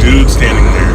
dude standing there.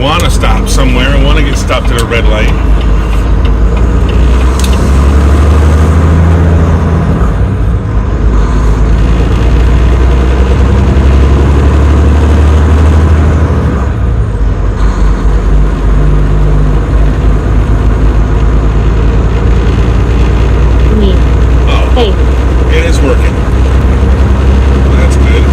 Want to stop somewhere. I want to get stopped at a red light. Oh, hey. It is working. That's good.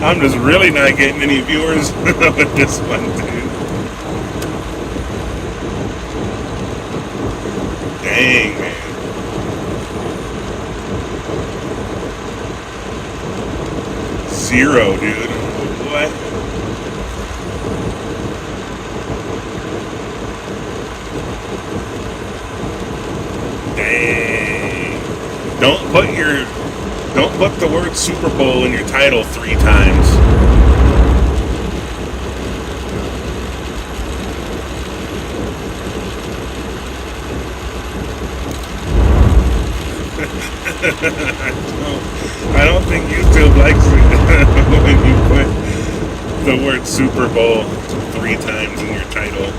I'm just really not getting any viewers with this one, dude. Dang, man. Zero, dude. What? Dang. Don't put the word Super Bowl in your title 3 times. I don't think YouTube likes it when you put the word Super Bowl 3 times in your title.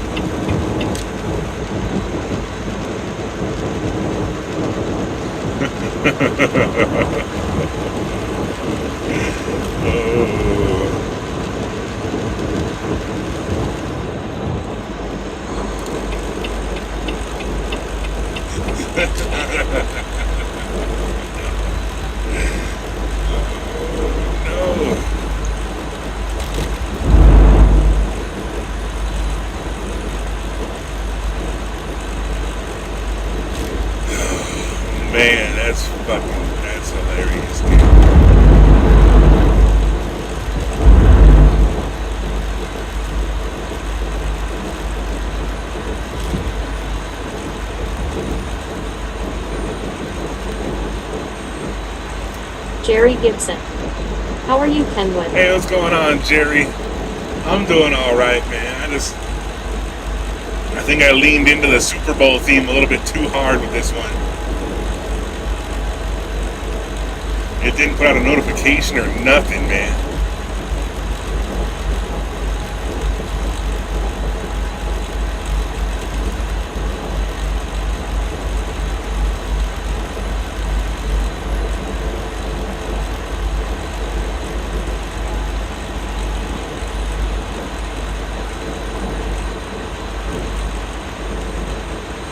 Man, that's hilarious, dude. Jerry Gibson. How are you, Kenwood? Hey, what's going on, Jerry? I'm doing all right, man. I think I leaned into the Super Bowl theme a little bit too hard with this one. It didn't put out a notification or nothing, man.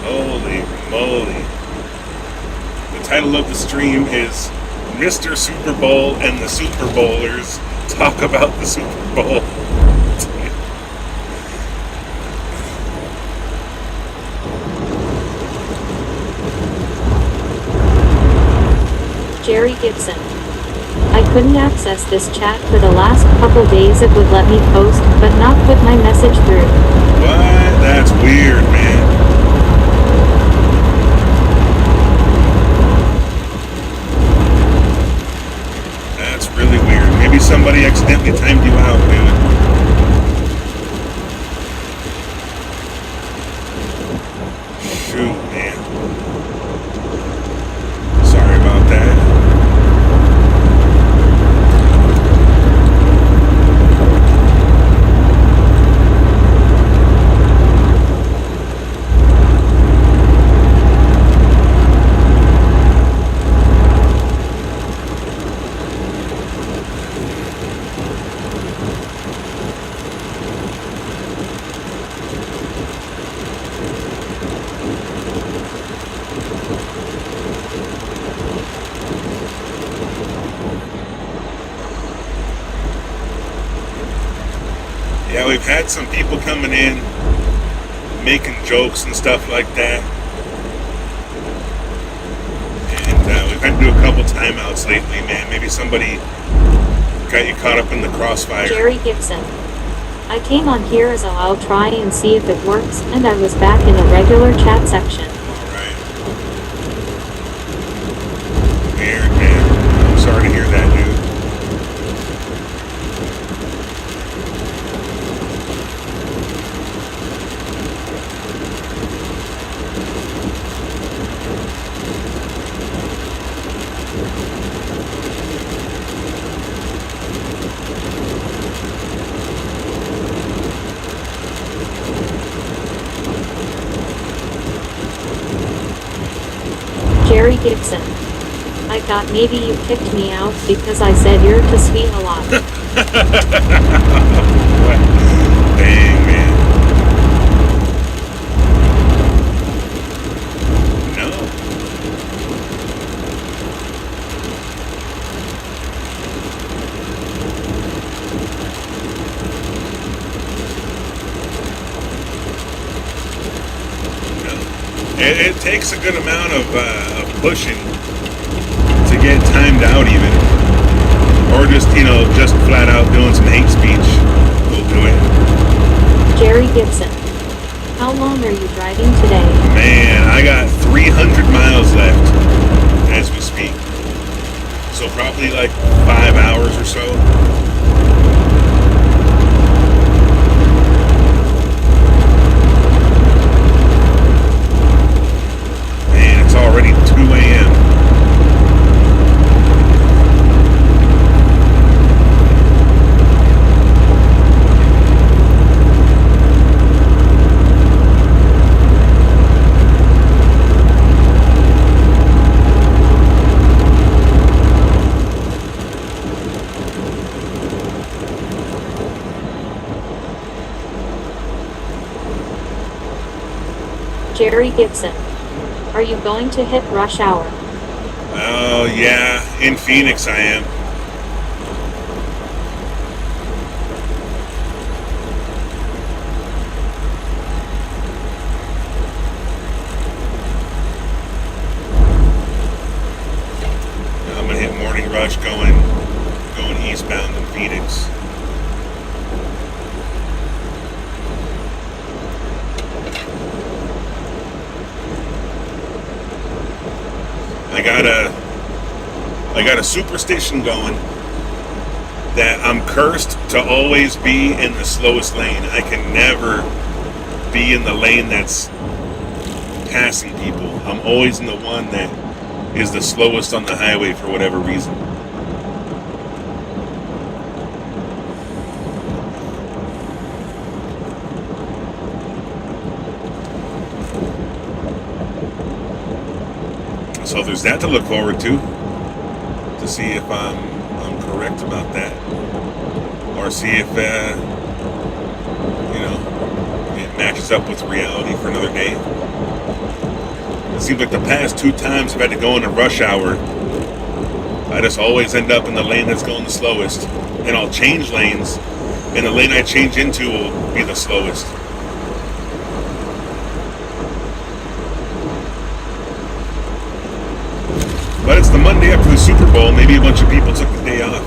Holy moly. The title of the stream is Mr. Super Bowl and the Superbowlers talk about the Super Bowl. Jerry Gibson. I couldn't access this chat for the last couple days. It would let me post, but not put my message through. What? That's weird, man. Really weird. Maybe somebody accidentally timed you out, dude. Shoot, man. Sorry about that. Yeah, we've had some people coming in, making jokes and stuff like that. And we've had to do a couple timeouts lately, man. Maybe somebody got you caught up in the crossfire. Jerry Gibson. I came on here as I'll try and see if it works, and I was back in the regular chat section. Alright. Weird, man. I'm sorry to hear that, dude. Jerry Gibson. I thought maybe you kicked me out because I said you're too sweet a lot. Dang, man. No. It takes a good amount of pushing to get timed out even. Or just, just flat out doing some hate speech will do it. Jerry Gibson. How long are you driving today? Man, I got 300 miles left as we speak. So probably like 5 hours or so. Man, it's already 2 a.m. Jerry Gibson. Are you going to hit rush hour? Oh, yeah. In Phoenix, I am. I'm going to hit morning rush going eastbound in Phoenix. I got a superstition going that I'm cursed to always be in the slowest lane. I can never be in the lane that's passing people. I'm always in the one that is the slowest on the highway for whatever reason. So there's that to look forward to see if I'm correct about that, or see if it matches up with reality for another day. It seems like the past 2 times I've had to go in a rush hour, I just always end up in the lane that's going the slowest, and I'll change lanes, and the lane I change into will be the slowest. But it's the Monday after the Super Bowl. Maybe a bunch of people took the day off.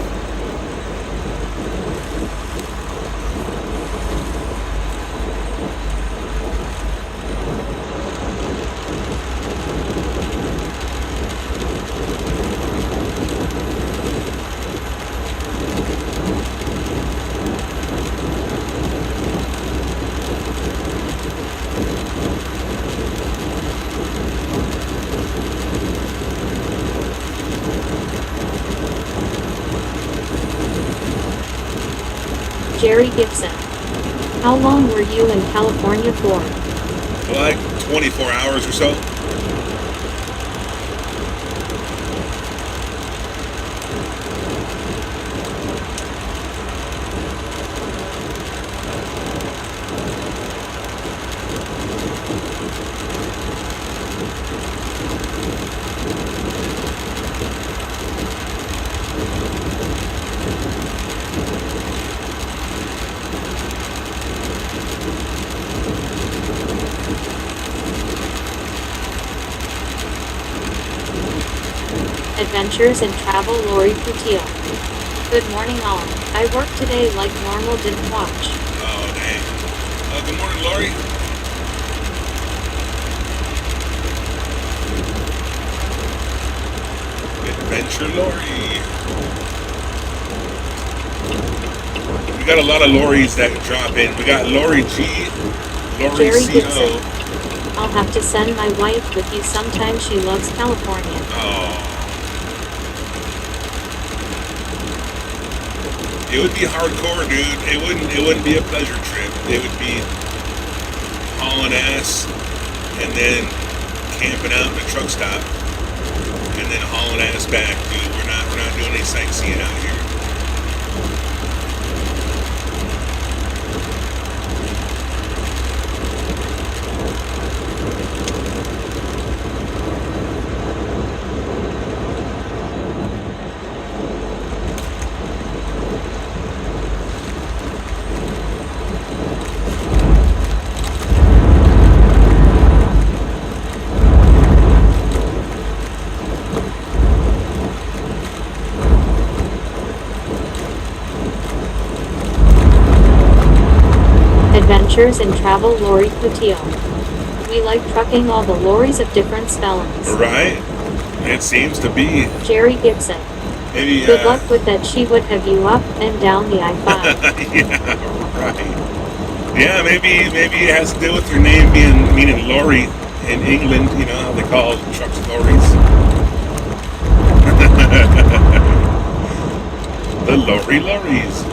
Jerry Gibson. How long were you in California for? Like 24 hours or so. Adventures in Travel, Lori Putillo. Good morning all. I worked today like normal, didn't watch. Oh, dang. Good morning, Lori. Adventure Lori. We got a lot of Loris that drop in. We got Lori G, Lori Jerry CO. Gibson. I'll have to send my wife with you sometime. She loves California. Oh. It would be hardcore, dude. It wouldn't be a pleasure trip. It would be hauling ass and then camping out in the truck stop and then hauling ass back, dude. We're not doing any sightseeing out here. Adventures in Travel, Lori Putillo. We like trucking all the lorries of different spellings. Right? It seems to be. Jerry Gibson. Maybe. Good luck with that. She would have you up and down the I-5. Yeah, right. Yeah, maybe it has to do with your name meaning lorry in England. You know how they call trucks lorries. The lorries.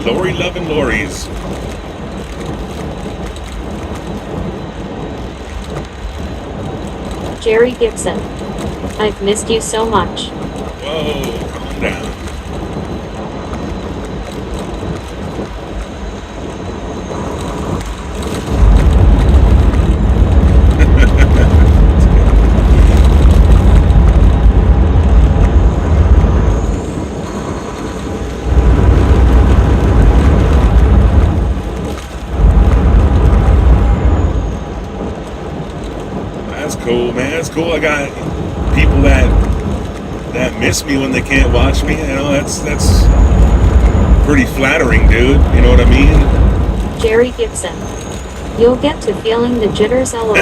Lorry loving lorries. Jerry Gibson. I've missed you so much. Whoa, calm down. That's cool, man. That's cool. I got people that miss me when they can't watch me. You know, that's pretty flattering, dude. You know what I mean? Jerry Gibson. You'll get to feeling the jitters. LOL.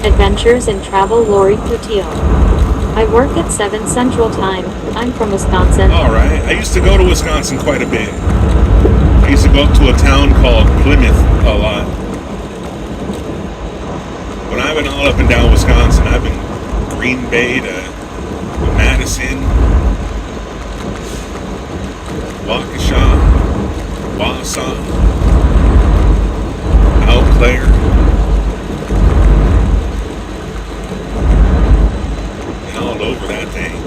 Adventures in Travel. Lori Coutillo. I work at 7 Central Time. I'm from Wisconsin. All right. I used to go to Wisconsin quite a bit. I used to go up to a town called Plymouth a lot. When I've been all up and down Wisconsin, I've been Green Bay to Madison, Waukesha, Wausau, Eau Claire, and all over that thing.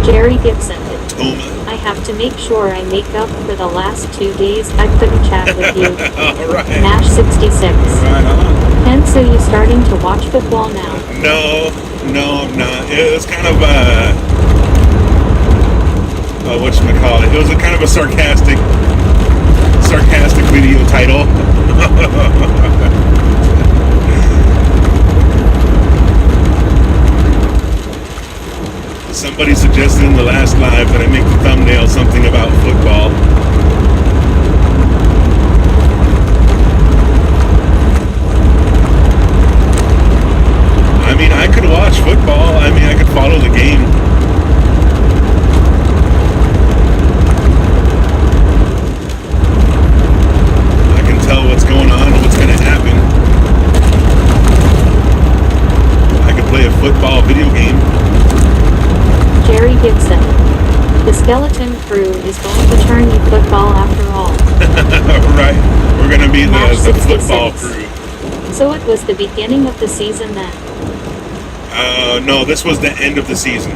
Jerry Gibson. Toma. I have to make sure I make up for the last 2 days I couldn't chat with you. All right. Nash 66. Right on. And so you starting to watch football now? No, I'm not. It was kind of whatchamacallit. It was a kind of a sarcastic video title. Somebody suggested in the last live that I make the thumbnail something about football. I mean, I could watch football. I mean, I could follow the game. I can tell what's going on and what's going to happen. I could play a football video game. Jerry Gibson. The skeleton crew is going to turn you football after all. Right. We're going to be the 66. football crew. So it was the beginning of the season then? No, this was the end of the season.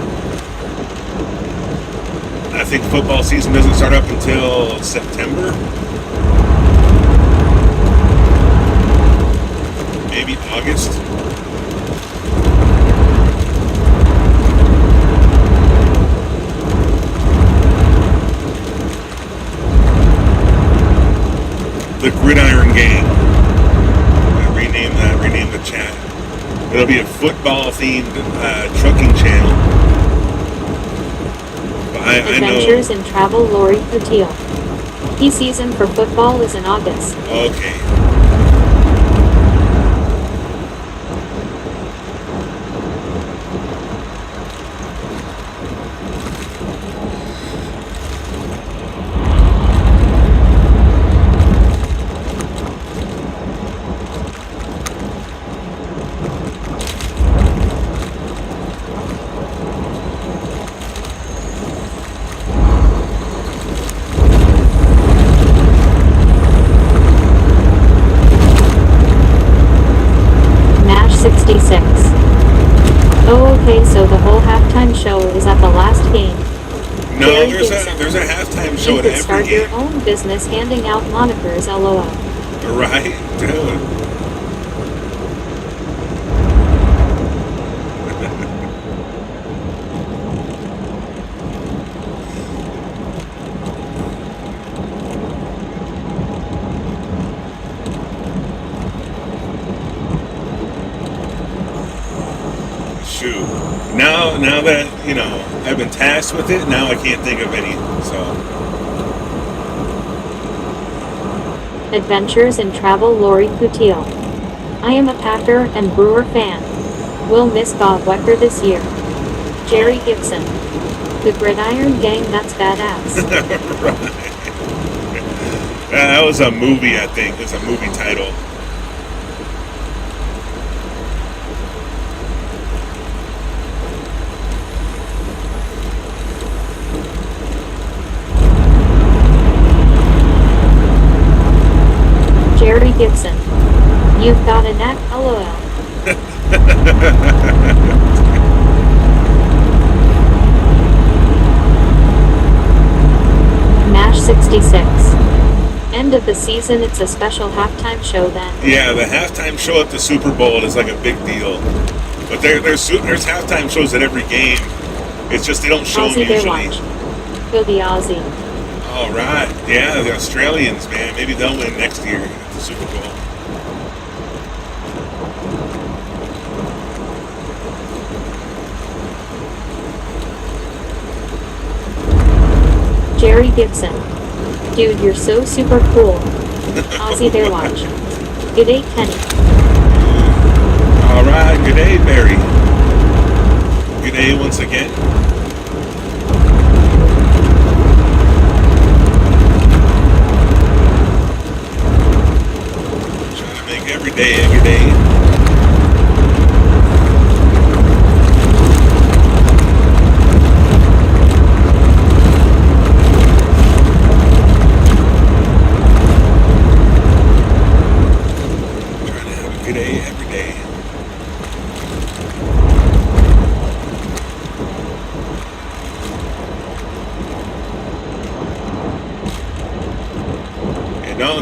I think football season doesn't start up until September. Maybe August. The Gridiron Gang. Rename the chat. It'll be a football-themed trucking channel. I Adventures in Travel. Lori Coutillo. Key season for football is in August. Okay. Oh, okay, so the whole halftime show is at the last game. No, Jerry there's Gibson. a halftime show You at could every start game. your own business handing out monikers. LOL. Right, dude. shoot. Now that, I've been tasked with it, now I can't think of any. So, Adventures in Travel Lori Coutil. I am a Packer and Brewer fan. Will miss Bob Wecker this year. Jerry Gibson. The Gridiron Gang, that's badass. right. That was a movie, I think. It's a movie title. Jerry Gibson. You've got a knack, lol. Nash 66. End of the season, it's a special halftime show then. Yeah, the halftime show at the Super Bowl is like a big deal. But there's halftime shows at every game. It's just they don't show them Aussie they usually. watch. Go the Aussie. All right. Yeah, the Australians, man. Maybe they'll win next year at the Super Bowl. Jerry Gibson. Dude, you're so super cool. Aussie they watch. G'day Kenny. All right. Good day, Barry. Good day once again. Trying to make every day a good day.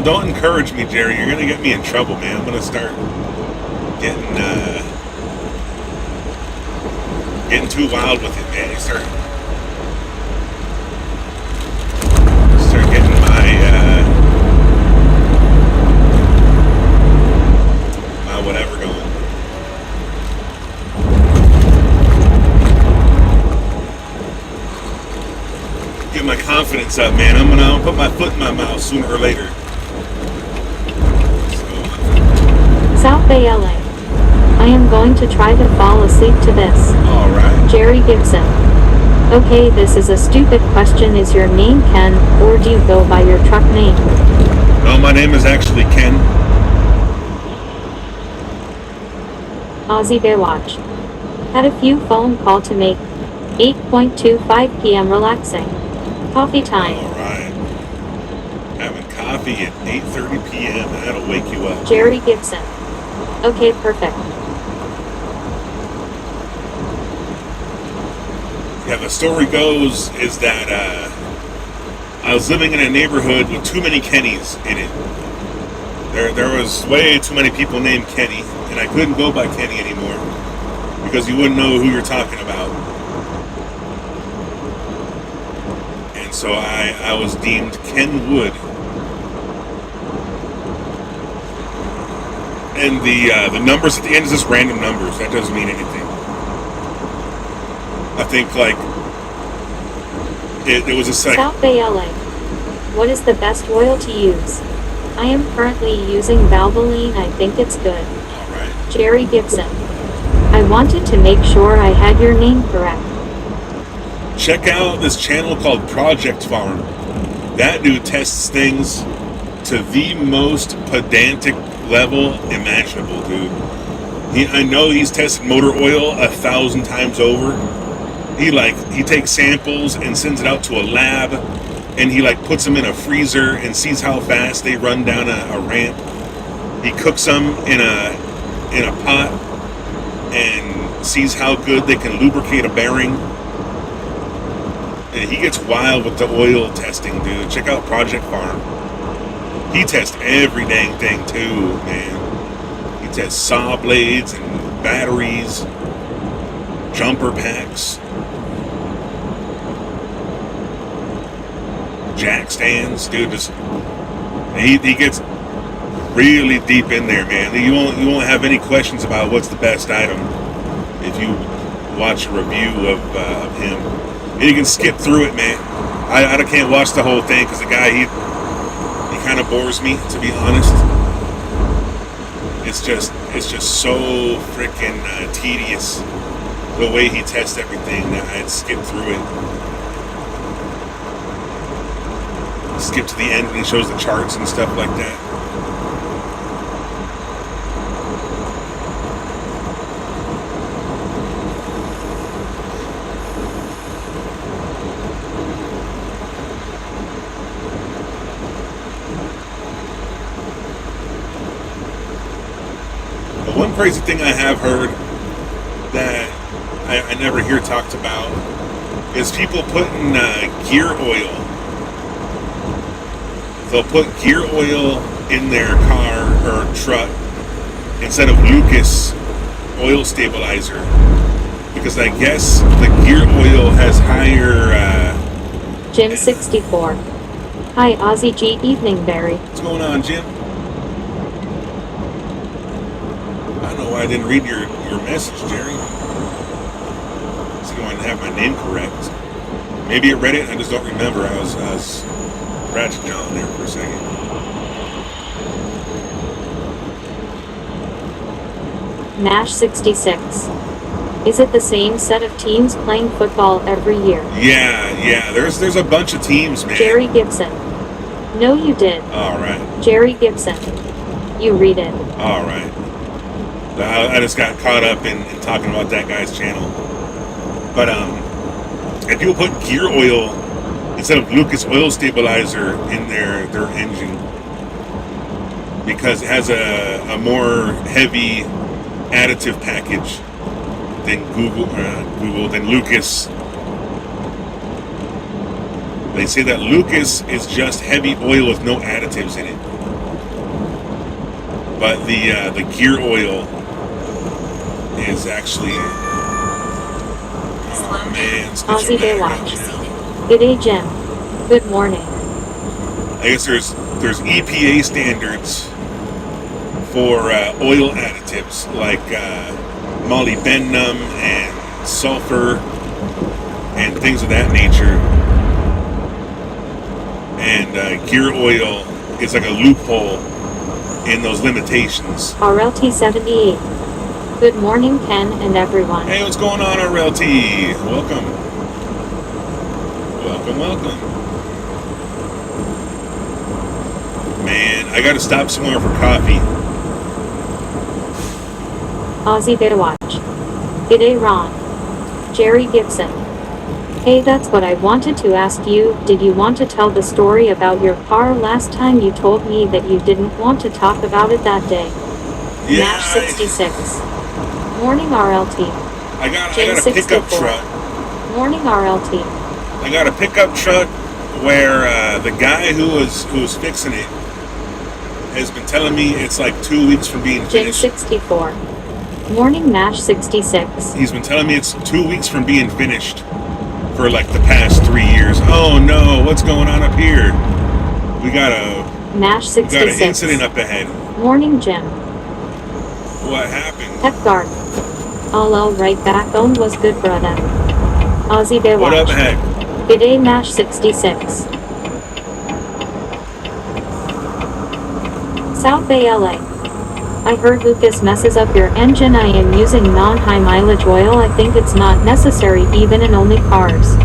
Don't encourage me, Jerry. You're gonna get me in trouble, man. I'm gonna start getting too wild with it, man. You start getting my whatever going. Get my confidence up, man. I'm gonna put my foot in my mouth sooner or later. South Bay LA. I am going to try to fall asleep to this. Alright. Jerry Gibson. Okay, this is a stupid question. Is your name Ken, or do you go by your truck name? No, my name is actually Ken. Aussie Baywatch. Had a few phone call to make. 8:25 p.m. relaxing. Coffee time. Alright. Having coffee at 8:30 p.m. That'll wake you up. Jerry Gibson. Okay, perfect. Yeah, the story goes is that I was living in a neighborhood with too many Kennys in it. There was way too many people named Kenny, and I couldn't go by Kenny anymore because you wouldn't know who you're talking about. And so I was deemed Ken Wood. And the numbers at the end is just random numbers. That doesn't mean anything. I think like it was a second. South Bay LA. What is the best oil to use? I am currently using Valvoline. I think it's good. Alright. Jerry Gibson. I wanted to make sure I had your name correct. Check out this channel called Project Farm. That dude tests things to the most pedantic level imaginable, dude. I know he's tested motor oil 1,000 times over. He takes samples and sends it out to a lab, and he puts them in a freezer and sees how fast they run down a ramp. He cooks them in a pot and sees how good they can lubricate a bearing. And he gets wild with the oil testing, dude. Check out Project Farm. He tests every dang thing too, man. He tests saw blades and batteries, jumper packs, jack stands, dude. He gets really deep in there, man. You won't have any questions about what's the best item if you watch a review of him. And you can skip through it, man. I can't watch the whole thing because the guy, he kind of bores me, to be honest. It's just so freaking tedious the way he tests everything that I'd skip through it. Skip to the end when he shows the charts and stuff like that. But one crazy thing I have heard that I never hear talked about is people putting gear oil. They'll put gear oil in their car or truck instead of Lucas oil stabilizer because I guess the gear oil has higher. Jim 64. Hi Ozzy G. Evening Barry. What's going on, Jim? I don't know why I didn't read your message, Jerry. So you want to have my name correct. Maybe it read it. I just don't remember. I was Ratchet John there for a second. Nash 66. Is it the same set of teams playing football every year? Yeah. There's a bunch of teams, man. Jerry Gibson. No, you did. All right. Jerry Gibson. You read it. All right. I just got caught up in talking about that guy's channel. But if people put gear oil instead of Lucas oil stabilizer in their engine because it has a more heavy additive package than than Lucas. They say that Lucas is just heavy oil with no additives in it, but the gear oil is actually Aussie Day Watch. Good day, Jim. Good morning. I guess there's EPA standards for oil additives like molybdenum and sulfur and things of that nature. And gear oil is like a loophole in those limitations. RLT 78. Good morning, Ken and everyone. Hey, what's going on, RLT? Welcome. Man, I gotta stop somewhere for coffee. Aussie Day Watch. G'day, Ron. Jerry Gibson. Hey, that's what I wanted to ask you. Did you want to tell the story about your car last time? You told me that you didn't want to talk about it that day. Yeah, Nash 66. Morning RLT. I got a pickup truck. Morning RLT. I got a pickup truck where the guy who was fixing it has been telling me it's like 2 weeks from being finished. Jim 64. Morning Nash 66. He's been telling me it's 2 weeks from being finished for like the past 3 years. Oh no, what's going on up here? We got Nash 66. We got an incident up ahead. Morning Jim. What happened? Heckgard. All right back on was good brother. Aussie Day Watch. What up, Heck? G'day Nash 66. South Bay LA. I heard Lucas messes up your engine. I am using non-high mileage oil. I think it's not necessary even in only cars.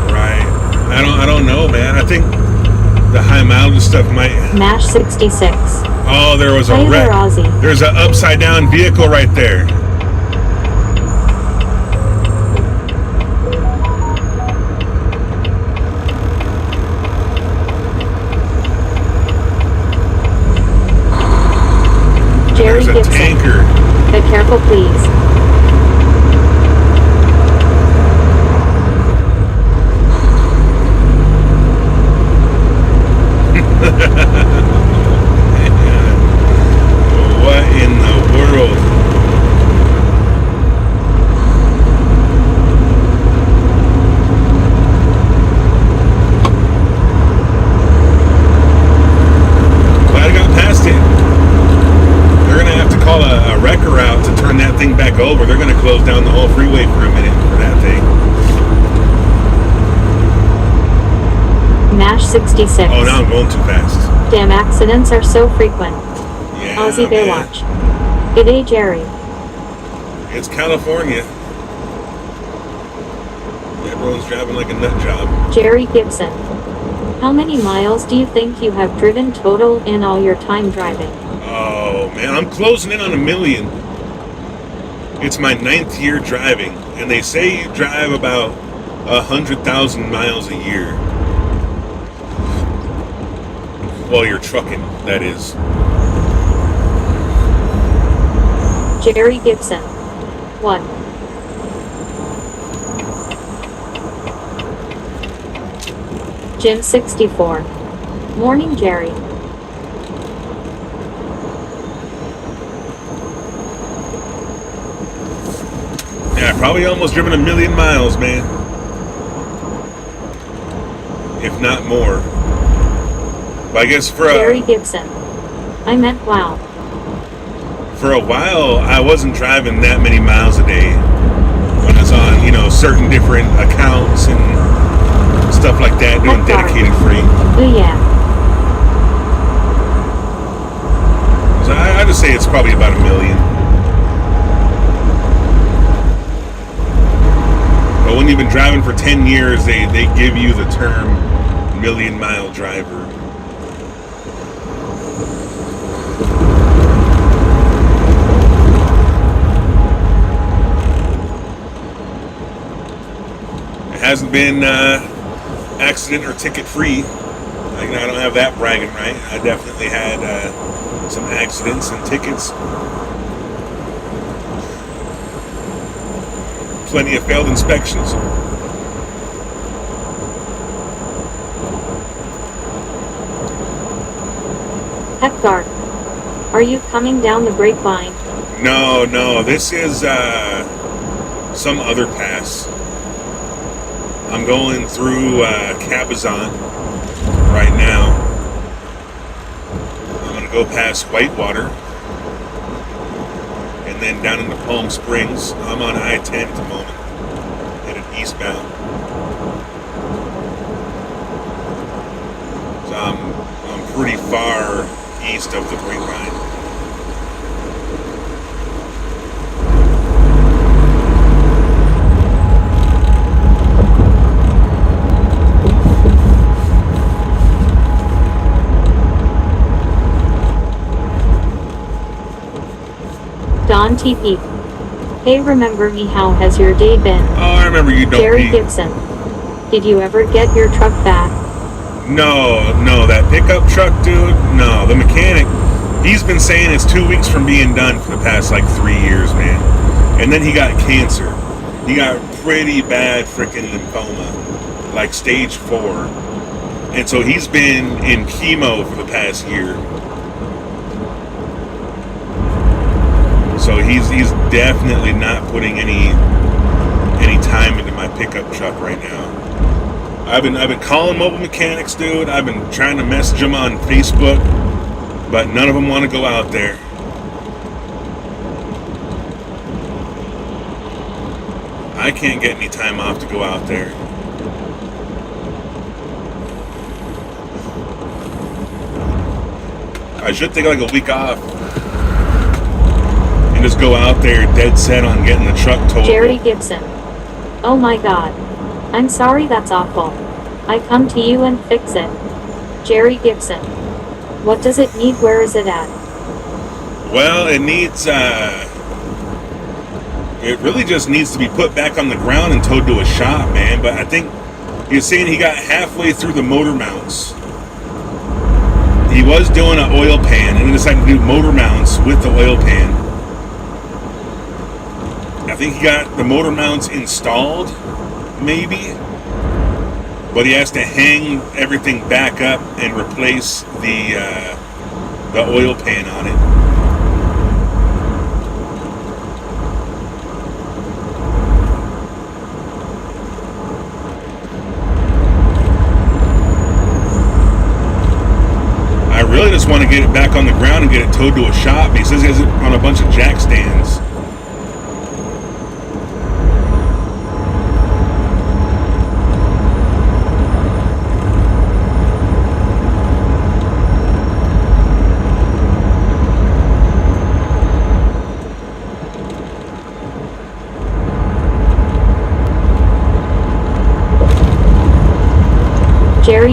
Right. I don't know, man. I think the high mileage stuff might. Nash 66. Oh, there was a wreck. There's an upside down vehicle right there. Jerry There's a Gibson. tanker. Be careful, please. What in the world? Glad I got past it. They're gonna have to call a wreck over, they're going to close down the whole freeway for a minute for that thing. Nash 66. Oh, now I'm going too fast. Damn accidents are so frequent. Yeah, Aussie man. Baywatch. G'day Jerry. It's California. Everyone's driving like a nut job. Jerry Gibson. How many miles do you think you have driven total in all your time driving? Oh, man, I'm closing in on 1 million. It's my 9th year driving, and they say you drive about 100,000 miles a year. Well, you're trucking, that is. Jerry Gibson. What? Jim 64. Morning Jerry. Yeah, I probably almost driven 1 million miles, man. If not more. But I guess for Jerry Gibson. I meant wow. For a while, I wasn't driving that many miles a day when I was on, certain different accounts and stuff like that, doing dedicated freight. Oh yeah. So I just say it's probably about 1 million. But when you've been driving for 10 years, they give you the term million-mile driver. Hasn't been accident or ticket free. I don't have that bragging right. I definitely had some accidents and tickets. Plenty of failed inspections. Hector. Are you coming down the grapevine? No, this is some other pass. I'm going through Cabazon right now. I'm going to go past Whitewater and then down into Palm Springs. I'm on I-10 at the moment, headed eastbound. So I'm pretty far east of the Grapevine. Don TP. Hey, remember me? How has your day been? Oh, I remember you. Don't Jerry be. Gibson. Did you ever get your truck back? No, that pickup truck, dude. No, the mechanic. He's been saying it's 2 weeks from being done for the past 3 years, man. And then he got cancer. He got pretty bad freaking lymphoma, like stage 4. And so he's been in chemo for the past year. So he's definitely not putting any time into my pickup truck right now. I've been calling mobile mechanics, dude. I've been trying to message them on Facebook, but none of them want to go out there. I can't get any time off to go out there. I should take a week off and just go out there dead set on getting the truck towed. Jerry Gibson. Oh my god. I'm sorry, that's awful. I come to you and fix it. Jerry Gibson. What does it need? Where is it at? Well, it needs, it really just needs to be put back on the ground and towed to a shop, man. But I think he was saying he got halfway through the motor mounts. He was doing an oil pan and then decided to do motor mounts with the oil pan. I think he got the motor mounts installed, maybe. But he has to hang everything back up and replace the oil pan on it. I really just want to get it back on the ground and get it towed to a shop. He says he has it on a bunch of jack stands.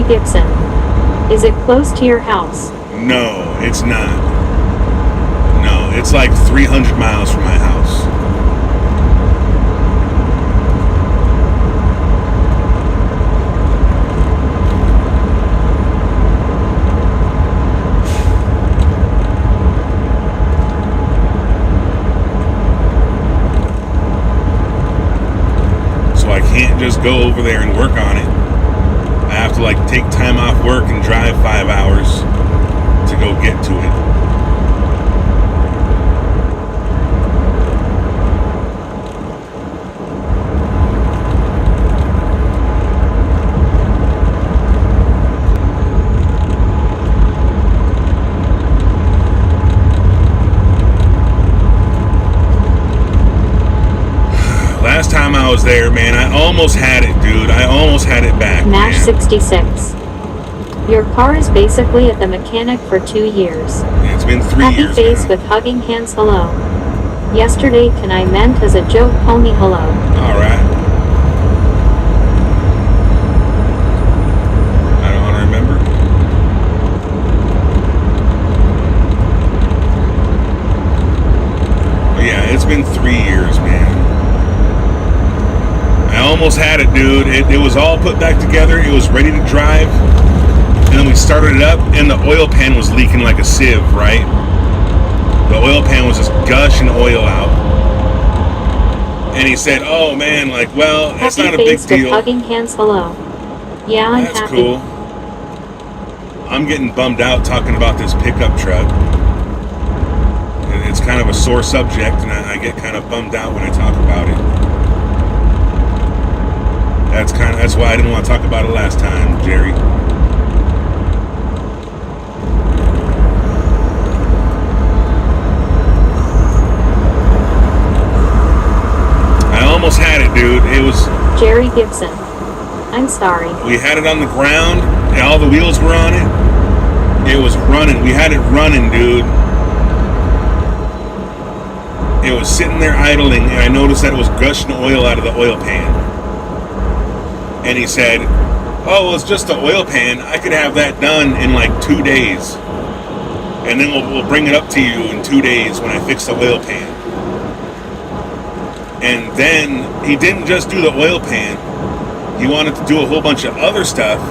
Jerry Gibson. Is it close to your house? No, it's not. No, it's like 300 miles from my house. So I can't just go over there and work on it. I have to like take time off work and drive 5 hours to go get to it. Last time I was there, man, I almost had it, dude. I almost had it back. Nash man. 66. Your car is basically at the mechanic for 2 years. Yeah, it's been 3 Happy years face now. with hugging hands hello. Yesterday can I meant as a joke pony hello. Alright. I don't remember. But yeah, it's been 3 years, man. I almost had it, dude. It was all put back together. It was ready to drive. And then we started it up, and the oil pan was leaking like a sieve, right? The oil pan was just gushing oil out. And he said, oh, man, like, well, that's Happy not a big face with deal. hugging hands hello. Yeah, I'm That's happy. cool. I'm getting bummed out talking about this pickup truck. It's kind of a sore subject, and I get kind of bummed out when I talk about it. That's why I didn't want to talk about it last time, Jerry. I almost had it, dude. It was... Jerry Gibson. I'm sorry. We had it on the ground, and all the wheels were on it. It was running. We had it running, dude. It was sitting there idling, and I noticed that it was gushing oil out of the oil pan. And he said, oh, well, it's just the oil pan. I could have that done in like 2 days. And then we'll bring it up to you in 2 days when I fix the oil pan. And then he didn't just do the oil pan. He wanted to do a whole bunch of other stuff.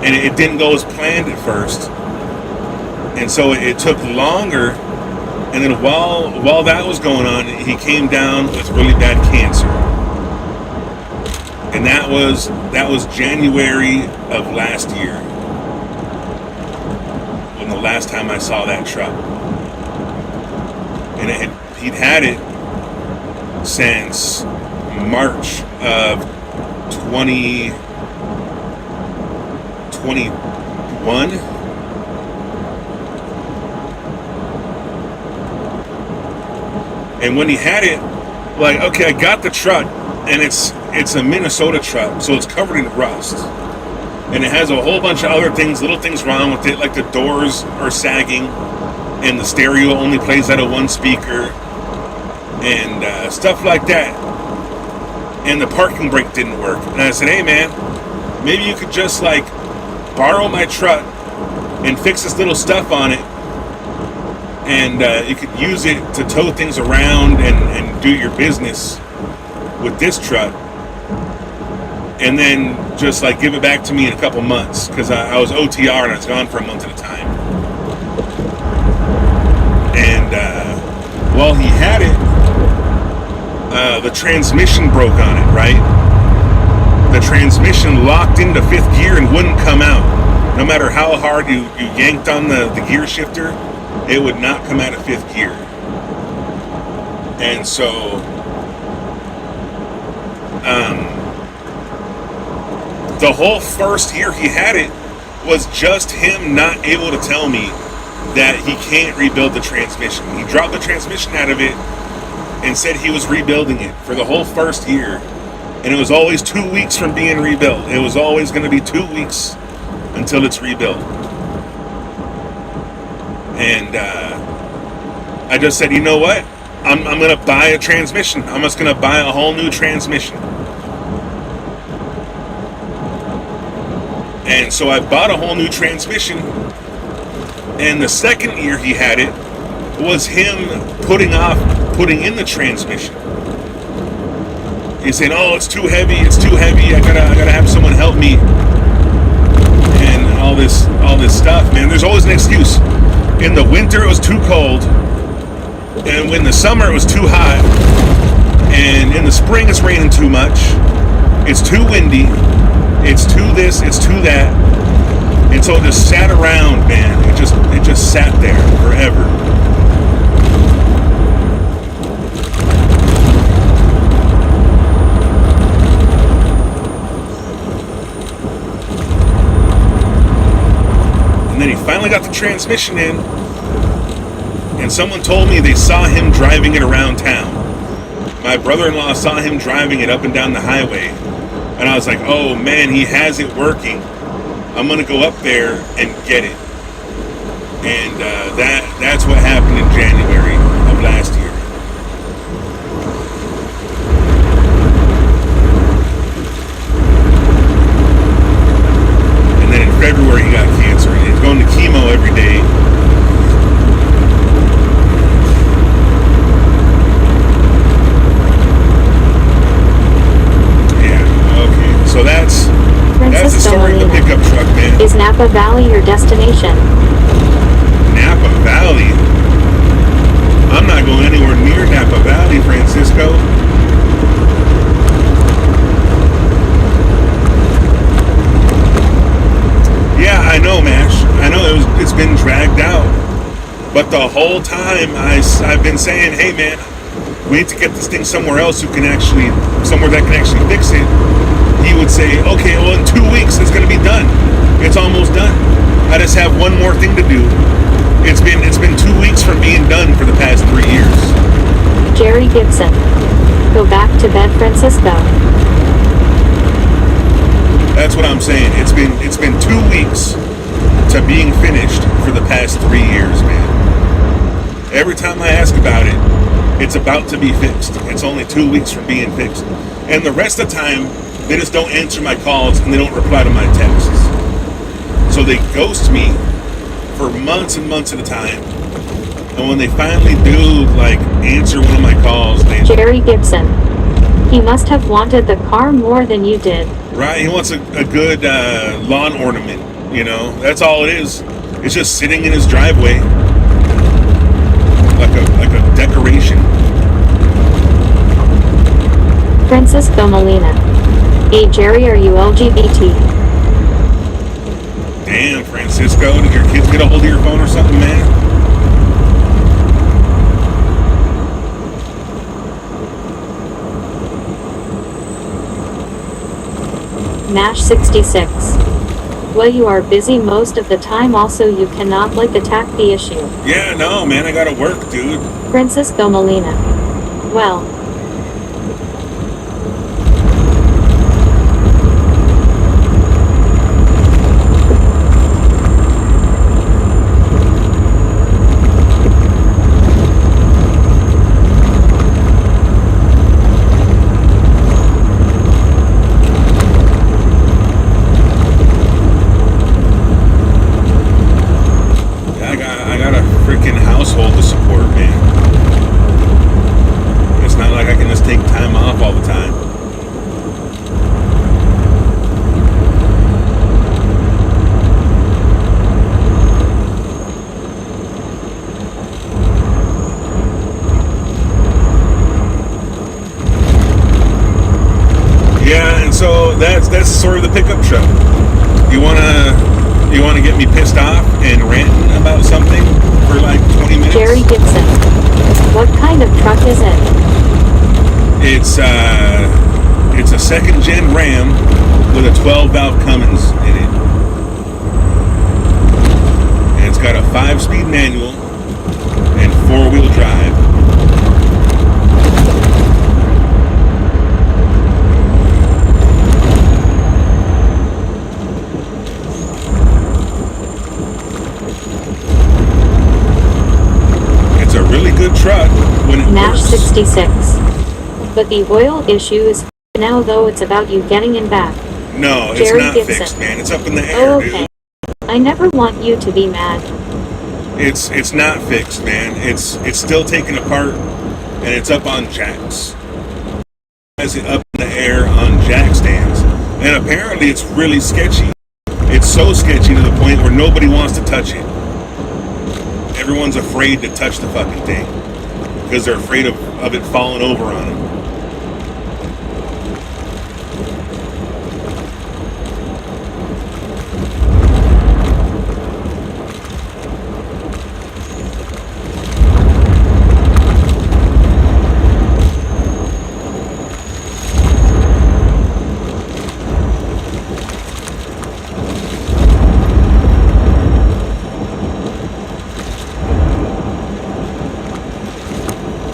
And it didn't go as planned at first. And so it took longer. And then while that was going on, he came down with really bad cancer. And that was January of last year. When the last time I saw that truck. And he'd had it since March of 2021. And when he had it, like, okay, I got the truck, and it's a Minnesota truck, so it's covered in rust. And it has a whole bunch of other things, little things wrong with it, like the doors are sagging, and the stereo only plays out of one speaker, and stuff like that. And the parking brake didn't work. And I said, hey man, maybe you could just like borrow my truck and fix this little stuff on it, and you could use it to tow things around and do your business with this truck, and then just like give it back to me in a couple months, because I was OTR and I was gone for a month at a time. And while he had it, the transmission broke on it, right? The transmission locked into fifth gear and wouldn't come out. No matter how hard you yanked on the gear shifter, it would not come out of fifth gear. And so the whole first year he had it was just him not able to tell me that he can't rebuild the transmission. He dropped the transmission out of it and said he was rebuilding it for the whole first year. And it was always 2 weeks from being rebuilt. It was always going to be 2 weeks until it's rebuilt. And I just said, you know what? I'm going to buy a transmission. I'm just going to buy a whole new transmission. And so I bought a whole new transmission. And the second year he had it was him putting in the transmission. He's saying, "Oh, it's too heavy. It's too heavy. I gotta have someone help me." And all this stuff, man. There's always an excuse. In the winter, it was too cold, and in the summer, it was too hot, and in the spring, it's raining too much. It's too windy. It's too this. It's too that. And so it just sat around, man. It just sat there forever. And then he finally got the transmission in, and someone told me they saw him driving it around town. My brother-in-law saw him driving it up and down the highway, and I was like, "Oh man, he has it working. I'm gonna go up there and get it." And that's what happened in January of last year. And then in February he got cancer, and he's going to chemo every day. Yeah, okay. So that's the story of the pickup truck, man. Is Napa Valley your destination? Napa Valley? I'm not going anywhere near Napa Valley, Francisco. Yeah, I know, Mash. I know it's been dragged out. But the whole time I've been saying, "Hey man, we need to get this thing somewhere else somewhere that can actually fix it." He would say, "Okay, well in 2 weeks it's gonna be done. It's almost done. I just have one more thing to do." It's been 2 weeks from being done for the past 3 years. Jerry Gibson. Go back to bed, Francisco. That's what I'm saying. It's been 2 weeks to being finished for the past 3 years, man. Every time I ask about it, it's about to be fixed. It's only 2 weeks from being fixed. And the rest of the time, they just don't answer my calls and they don't reply to my texts. So they ghost me for months and months at a time. And when they finally do, like, answer one of my calls, Jerry Gibson. He must have wanted the car more than you did. Right, he wants a good lawn ornament, you know? That's all it is. It's just sitting in his driveway. Like a decoration. Francisco Molina. Hey Jerry, are you LGBT? Damn, Francisco, did your kids get a hold of your phone or something, man? Nash 66. Well, you are busy most of the time, also you cannot attack the issue. Yeah, no, man, I gotta work, dude. Francisco Molina. Well. Household to support, man. It's not like I can just take time off all the time. Yeah, and so that's the story of the pickup truck. You wanna get me pissed off and ranting about something for like 20 minutes? Jerry Gibson. What kind of truck is it? It's a second gen Ram with a 12 valve Cummins in it. And it's got a 5-speed manual and 4-wheel drive. It's a really good truck when it Nash works. 66. But the oil issue is now, though. It's about you getting in back. No, it's Jerry not Gibson. fixed, man. It's up in the air, Oh, okay. dude. I never want you to be mad. It's not fixed, man. It's still taken apart, and it's up on jacks. Has it up in the air on jack stands, and apparently it's really sketchy. It's so sketchy to the point where nobody wants to touch it. Everyone's afraid to touch the fucking thing because they're afraid of it falling over on them.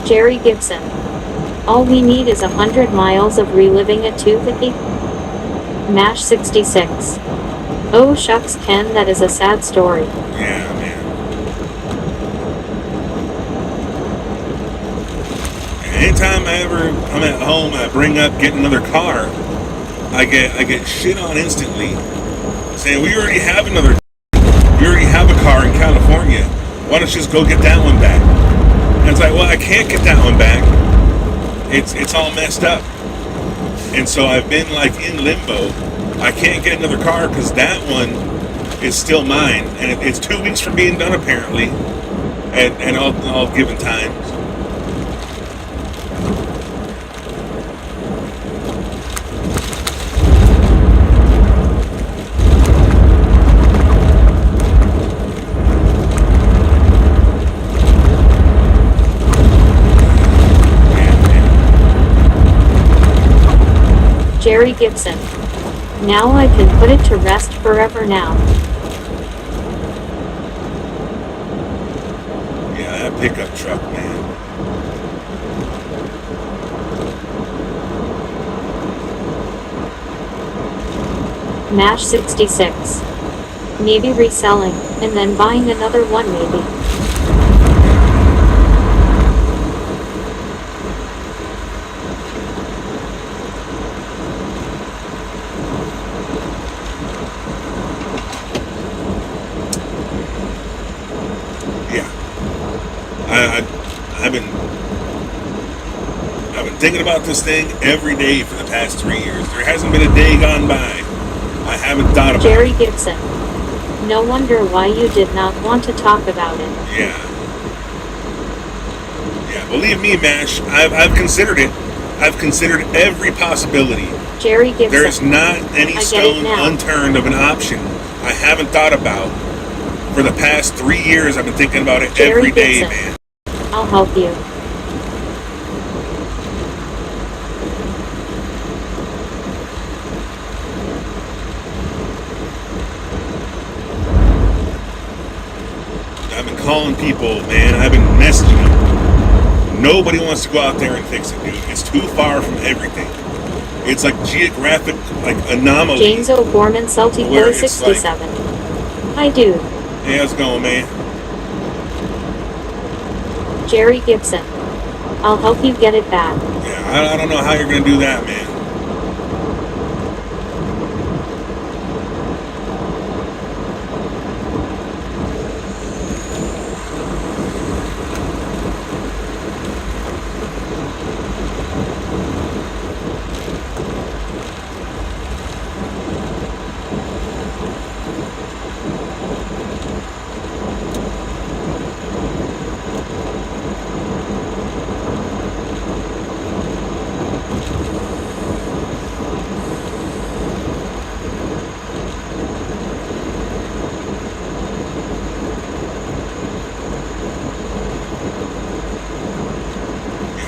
Jerry Gibson. All we need is 100 miles of reliving a 250. MASH 66. Oh shucks, Ken, that is a sad story. Yeah, man. Anytime I'm at home, I bring up getting another car, I get shit on instantly, saying we already have a car in California. Why don't you just go get that one back? And it's like, well, I can't get that one back. It's all messed up. And so I've been like in limbo. I can't get another car because that one is still mine, and it's 2 weeks from being done apparently, and all given times. Jerry Gibson. Now I can put it to rest forever now. Yeah, that pickup truck, man. MASH 66. Maybe reselling, and then buying another one maybe. I've been thinking about this thing every day for the past 3 years. There hasn't been a day gone by I haven't thought about Jerry Gibson. No wonder why you did not want to talk about it. Yeah, believe me, Mash, I've considered it. I've considered every possibility. Jerry Gibson. There's not any stone unturned of an option I haven't thought about. For the past 3 years, I've been thinking about it Jerry every day, Gibson. man. I'll help you. I've been calling people, man. I've been messaging them. Nobody wants to go out there and fix it, dude. It's too far from everything. It's like geographic, like anomaly. James O'Gorman, Salty Boy 67. Hi, dude. Hey, how's it going, man? Jerry Gibson. I'll help you get it back. Yeah, I don't know how you're gonna do that, man.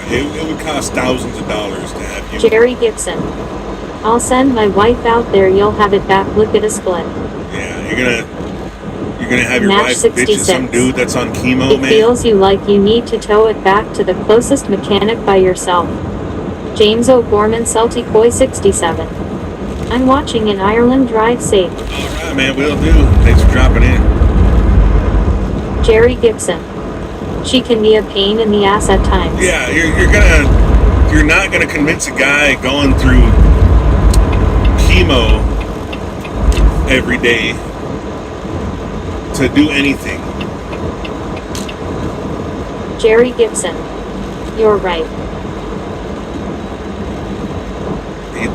It would cost thousands of dollars to have you. Jerry Gibson. I'll send my wife out there. You'll have it back. Look at a split. Yeah, you're gonna have your MASH wife 66. bitch at some dude that's on chemo, It man. feels you like you need to tow it back to the closest mechanic by yourself. James O'Gorman, Salty Boy 67. I'm watching in Ireland. Drive safe. All right, man. Will do. Thanks for dropping in. Jerry Gibson. She can be a pain in the ass at times. Yeah, you're not gonna convince a guy going through chemo chemo every day to do anything. Jerry Gibson. You're right.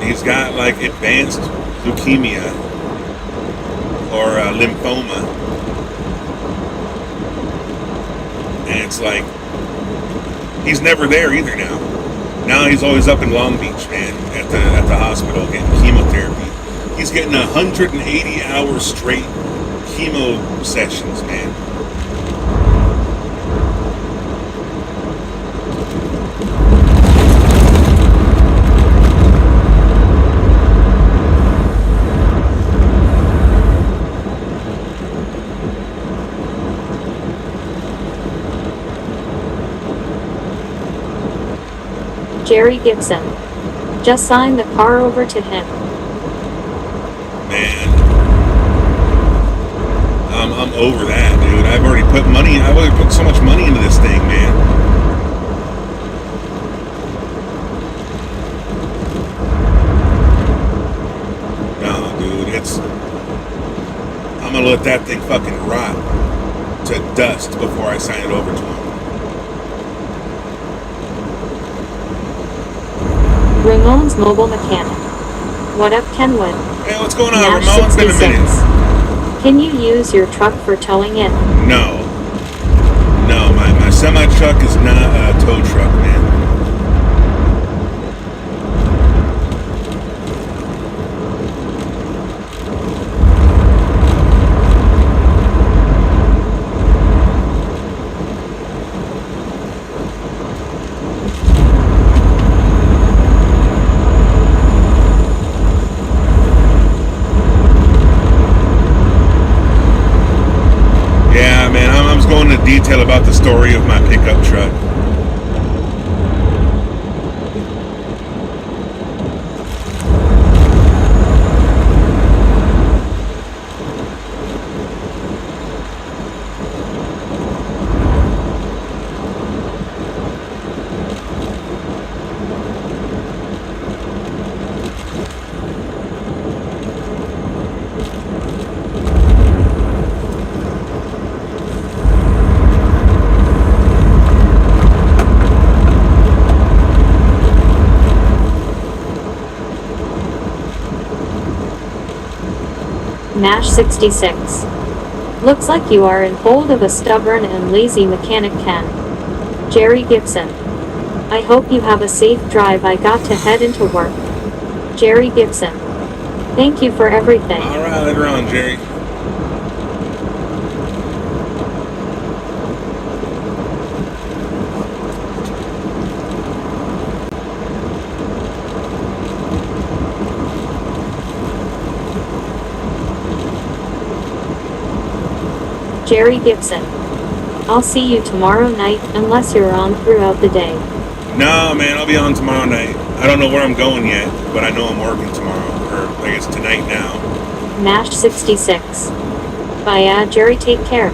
He's got like advanced leukemia or lymphoma. And it's like, he's never there either now. Now he's always up in Long Beach, man, at the hospital getting chemotherapy. He's getting 180 hours straight chemo sessions, man. Jerry Gibson. Just sign the car over to him. Man. I'm over that, dude. I've already put so much money into this thing, man. No, dude, I'm gonna let that thing fucking rot to dust before I sign it over to him. Ramon's Mobile Mechanic. What up, Kenwood? Hey, what's going on, Nash Ramon? It's been a 66. minute. Can you use your truck for towing it? No, my semi truck is not a tow truck, man. Yeah, man, I'm just going into detail about the story of my pickup truck. Nash 66. Looks like you are in hold of a stubborn and lazy mechanic, Ken. Jerry Gibson. I hope you have a safe drive. I got to head into work. Jerry Gibson. Thank you for everything. Alright, later on, Jerry. Jerry Gibson. I'll see you tomorrow night unless you're on throughout the day. No, man, I'll be on tomorrow night. I don't know where I'm going yet, but I know I'm working tomorrow, or I guess tonight now. Nash 66. Bye, Jerry, take care.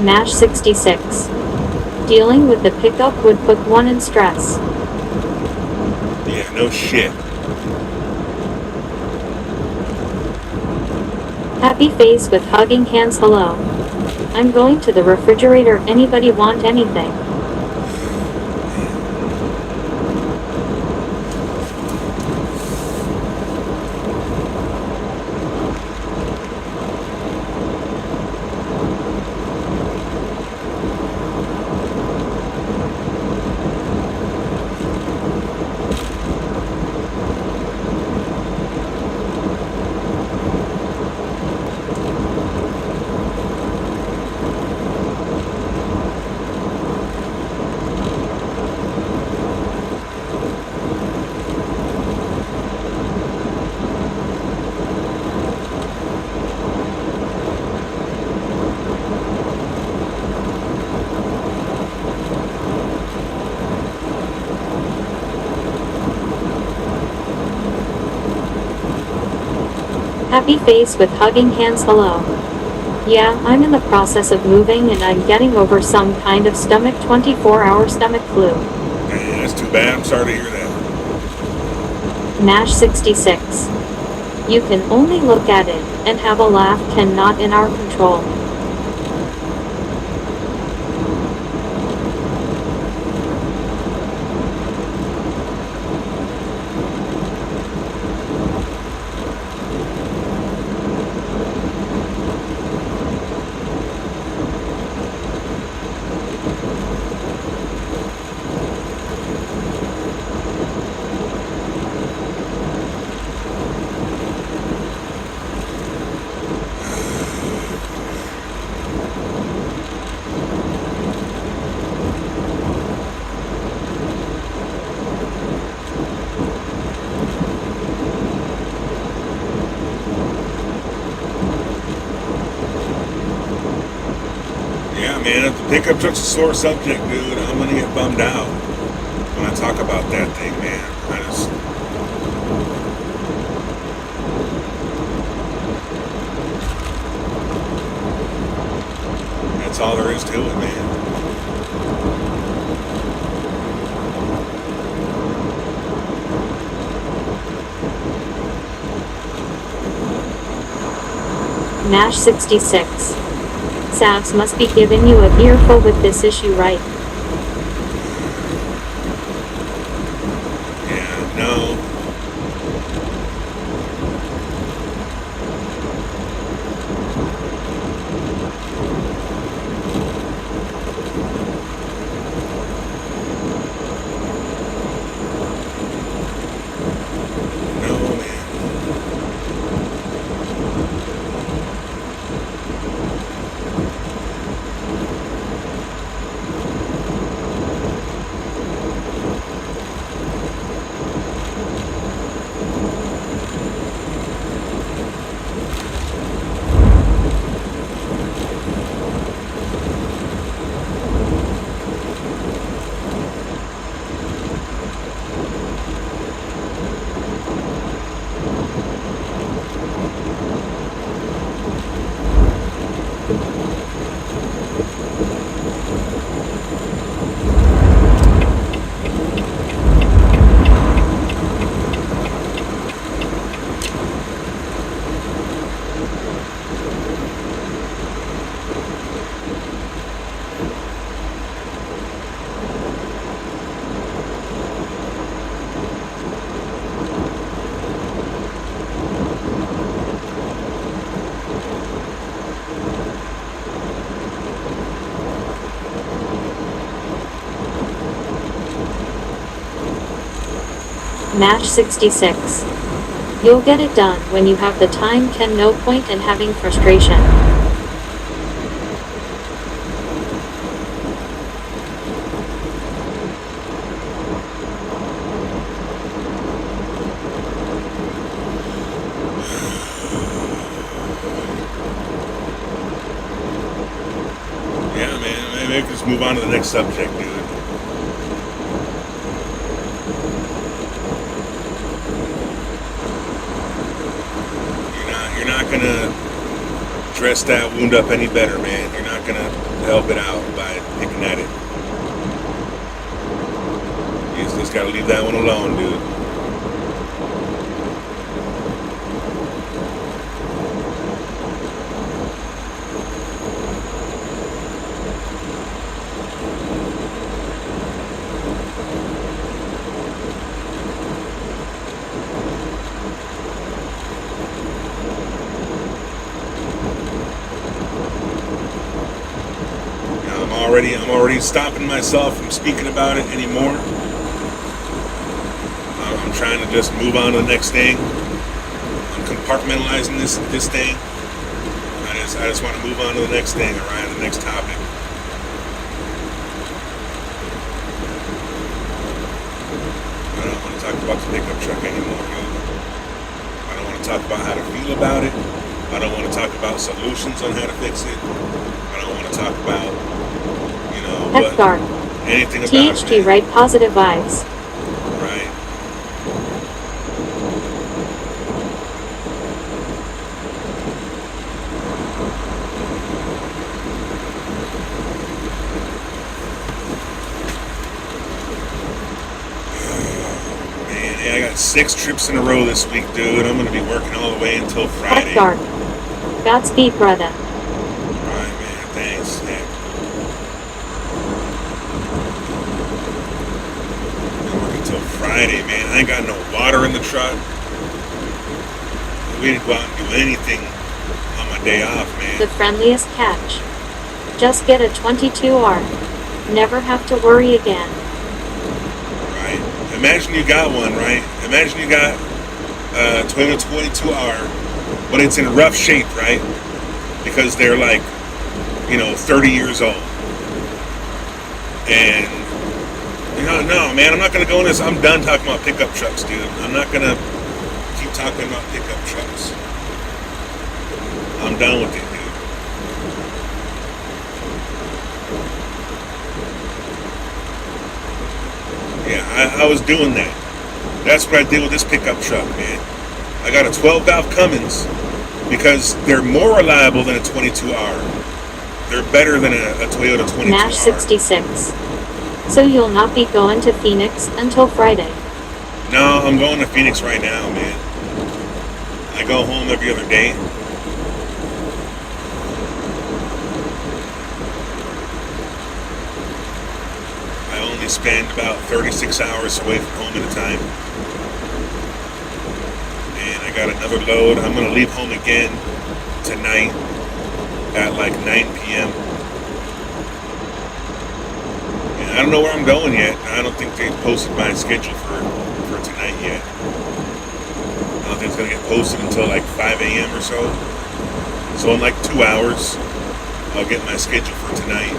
Nash 66. Dealing with the pickup would put one in stress. Yeah, no shit. Happy face with hugging hands. Hello. I'm going to the refrigerator. Anybody want anything? Happy face with hugging hands. Hello. Yeah, I'm in the process of moving and I'm getting over some kind of 24-hour stomach flu. Man, that's too bad. I'm sorry to hear that. Nash 66. You can only look at it and have a laugh. Cannot in our control. Yeah, man, if the pickup truck's a sore subject, dude, I'm gonna get bummed out when I talk about that thing, man. That's all there is to it, man. Nash 66. Savs must be giving you a earful with this issue, right? Yeah, no. No, man. Nash 66. You'll get it done when you have the time. Ken, no point in having frustration. Yeah, man, maybe let's move on to the next subject, dude. You're not gonna dress that wound up any better, man. You're not gonna help it out by picking at it. You just gotta leave that one alone, dude. I'm already stopping myself from speaking about it anymore. I'm trying to just move on to the next thing. I'm compartmentalizing this thing. I just want to move on to the next thing, all right, the next topic. I don't want to talk about the pickup truck anymore, dude. I don't want to talk about how to feel about it. I don't want to talk about solutions on how to fix it. I don't want to talk about Edgar. Anything about THG, it, right? Positive vibes. Right. Man, I got 6 trips in a row this week, dude. I'm gonna be working all the way until Friday. Edgar. Godspeed, brother. Alright, man. Thanks. Heck. Friday, man. I ain't got no water in the truck. We didn't go out and do anything on my day off, man. The friendliest catch. Just get a 22R. Never have to worry again. Right. Imagine you got one, right? Imagine you got a Toyota 22R, but it's in rough shape, right? Because they're like, 30 years old. And no, man, I'm not going to go in this. I'm done talking about pickup trucks, dude. I'm not going to keep talking about pickup trucks. I'm done with it, dude. Yeah, I was doing that. That's what I did with this pickup truck, man. I got a 12-valve Cummins because they're more reliable than a 22R. They're better than a Toyota 22R. Nash 66. So you'll not be going to Phoenix until Friday? No, I'm going to Phoenix right now, man. I go home every other day. I only spend about 36 hours away from home at a time. And I got another load. I'm going to leave home again tonight at like 9 p.m. I don't know where I'm going yet. I don't think they posted my schedule for tonight yet. I don't think it's going to get posted until like 5 a.m. or so. So in like 2 hours, I'll get my schedule for tonight.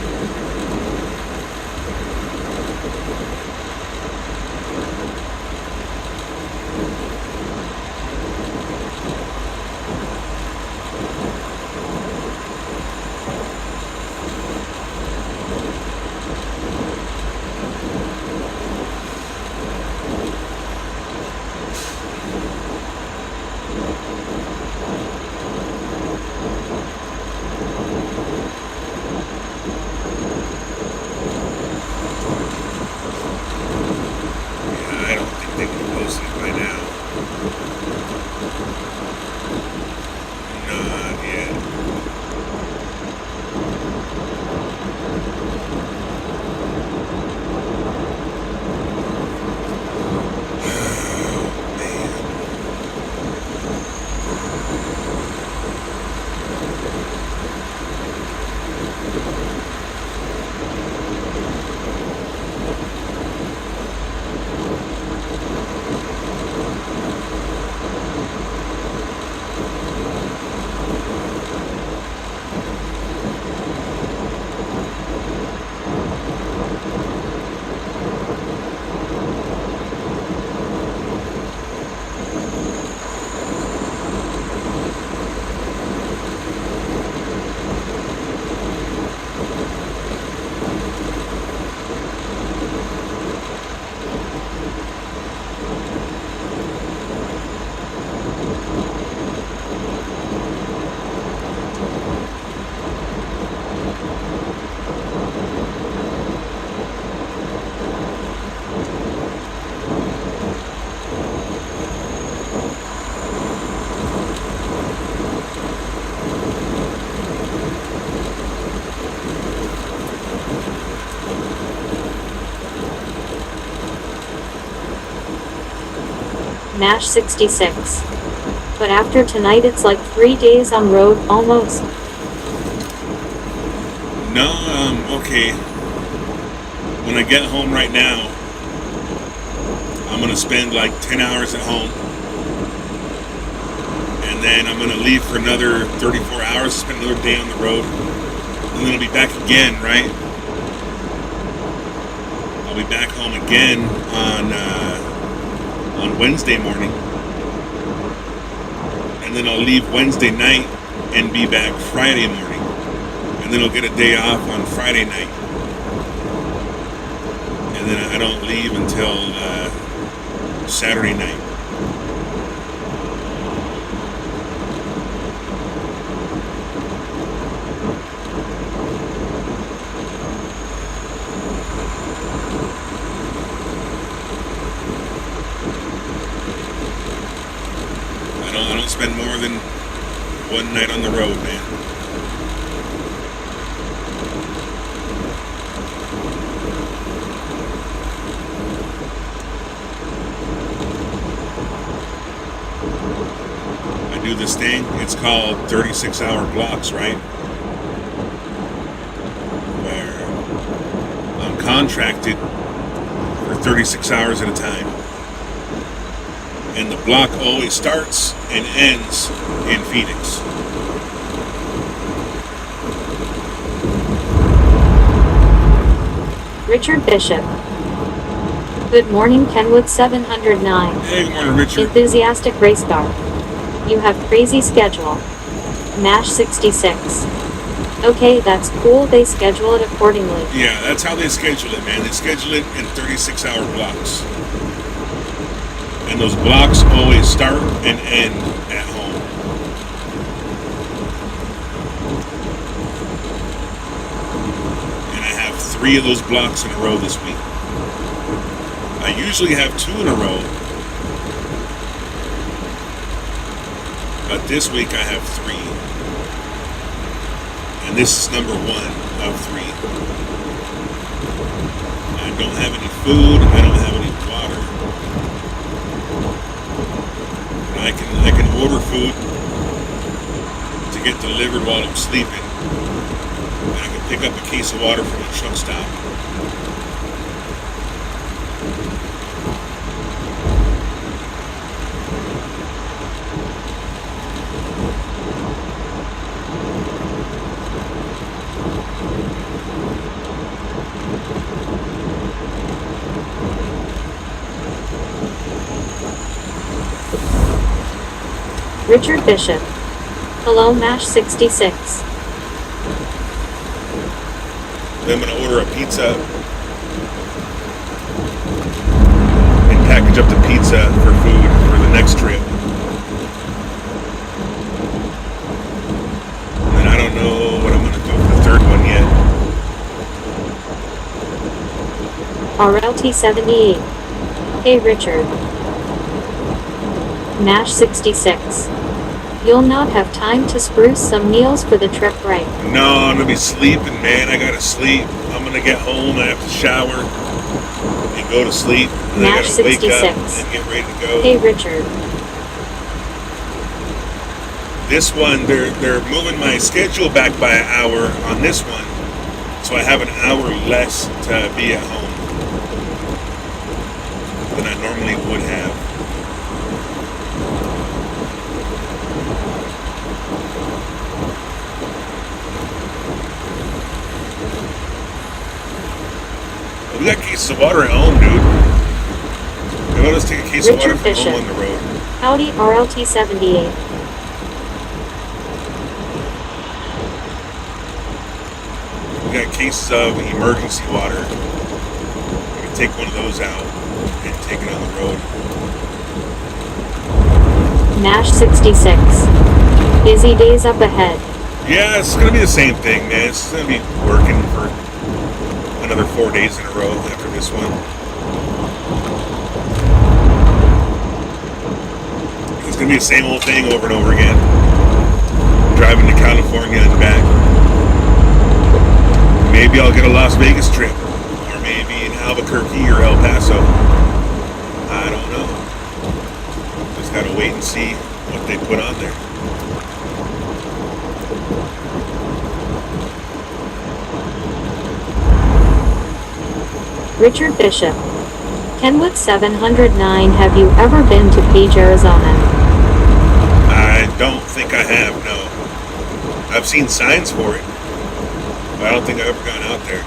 MASH 66. But after tonight it's like 3 days on road, almost. No, okay. When I get home right now, I'm gonna spend like 10 hours at home. And then I'm gonna leave for another 34 hours, spend another day on the road. And then I'll be back again, right? I'll be back home again on Wednesday morning. And then I'll leave Wednesday night and be back Friday morning. And then I'll get a day off on Friday night. And then I don't leave until Saturday night. I don't spend more than one night on the road, man. I do this thing, it's called 36-hour blocks, right? Where I'm contracted for 36 hours at a time. And the block always starts and ends in Phoenix. Richard Bishop. Good morning, Kenwood 709. Hey, good morning, Richard. Enthusiastic race car. You have crazy schedule. MASH 66. Okay, that's cool, they schedule it accordingly. Yeah, that's how they schedule it, man. They schedule it in 36-hour blocks. And those blocks always start and end at home. And I have 3 of those blocks in a row this week. I usually have 2 in a row. But this week I have 3. And this is number 1 of 3. I don't have any food. I don't have any water. I can order food to get delivered while I'm sleeping. And I can pick up a case of water from a truck stop. Richard Bishop. Hello, MASH 66. Then I'm going to order a pizza and package up the pizza for food for the next trip. And I don't know what I'm going to do for the third one yet. RLT 78. Hey Richard. MASH 66. You'll not have time to spruce some meals for the trip, right? No, I'm going to be sleeping, man. I got to sleep. I'm going to get home, I have to shower and go to sleep. And I got to wake up and get ready to go. Hey Richard. This one, they're moving my schedule back by an hour on this one. So I have an hour less to be at home than I normally would have. We got cases of water at home, dude. Hey, let us take a case of water from home on the road. Howdy, RLT 78. We got cases of emergency water. We can take one of those out and take it on the road. MASH 66. Busy days up ahead. Yeah, it's going to be the same thing, man. It's going to be working for another 4 days in a row after this one. It's going to be the same old thing over and over again. Driving to California and back. Maybe I'll get a Las Vegas trip. Or maybe in Albuquerque or El Paso. I don't know. and see what they put on there. Richard Bishop. Kenwood 709. Have you ever been to Page, Arizona? I don't think I have, no. I've seen signs for it, but I don't think I've ever gone out there.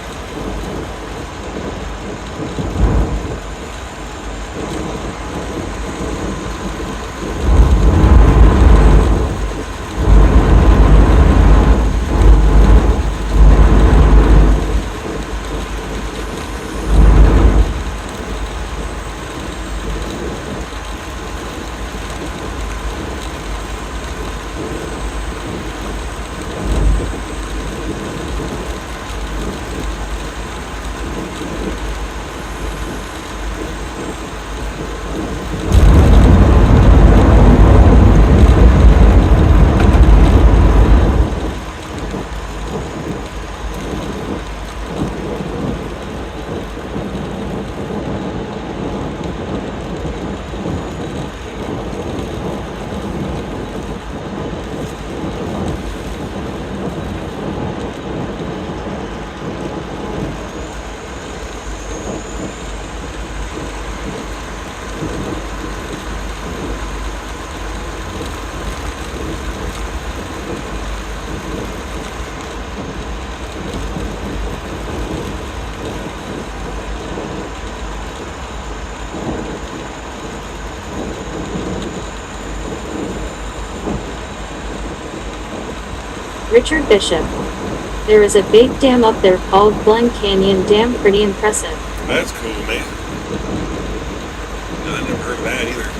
Richard Bishop. There is a big dam up there called Glen Canyon Dam. Pretty impressive. That's cool, man. No, I never heard of that either.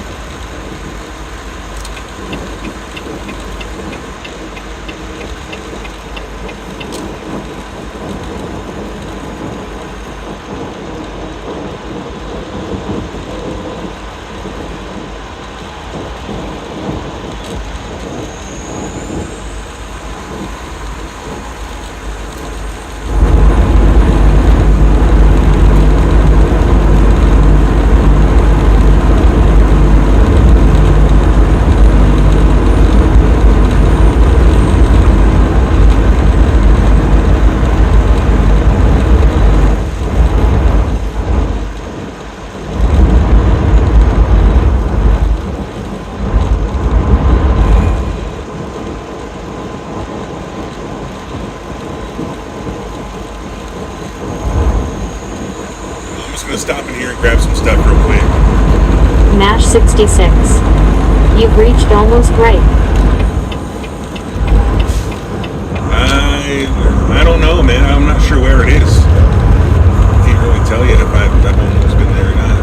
Stop in here and grab some stuff real quick. Nash 66. You've reached almost right. I don't know, man. I'm not sure where it is. Can't really tell you if I've almost been there or not.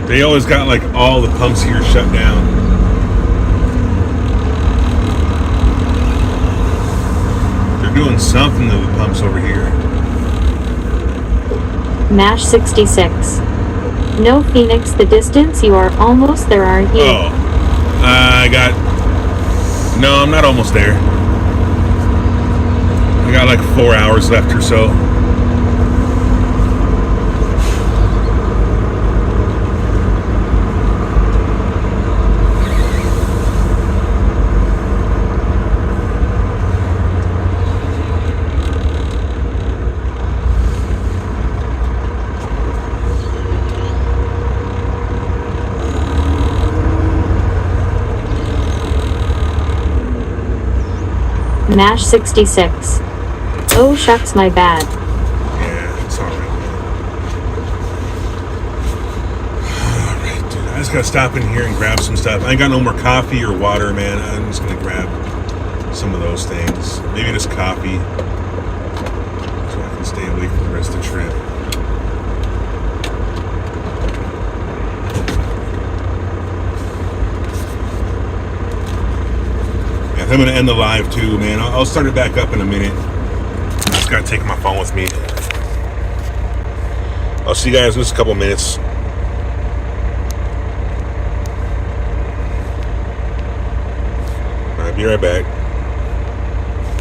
They always got like all the pumps here shut down. They're doing something to the pumps over here. Nash 66. No, Phoenix, the distance. You are almost there, aren't you? Oh, no, I'm not almost there. I got like 4 hours left or so. Nash 66. Oh shucks, my bad. just gotta stop in here and grab some stuff. I ain't got no more coffee or water, man. I'm just gonna grab some of those things. Maybe just coffee, so I can stay awake for the rest of the trip. And I'm gonna end the live too, man. I'll start it back up in a minute. I just gotta take my phone with me. I'll see you guys in just a couple minutes. I'll be right back.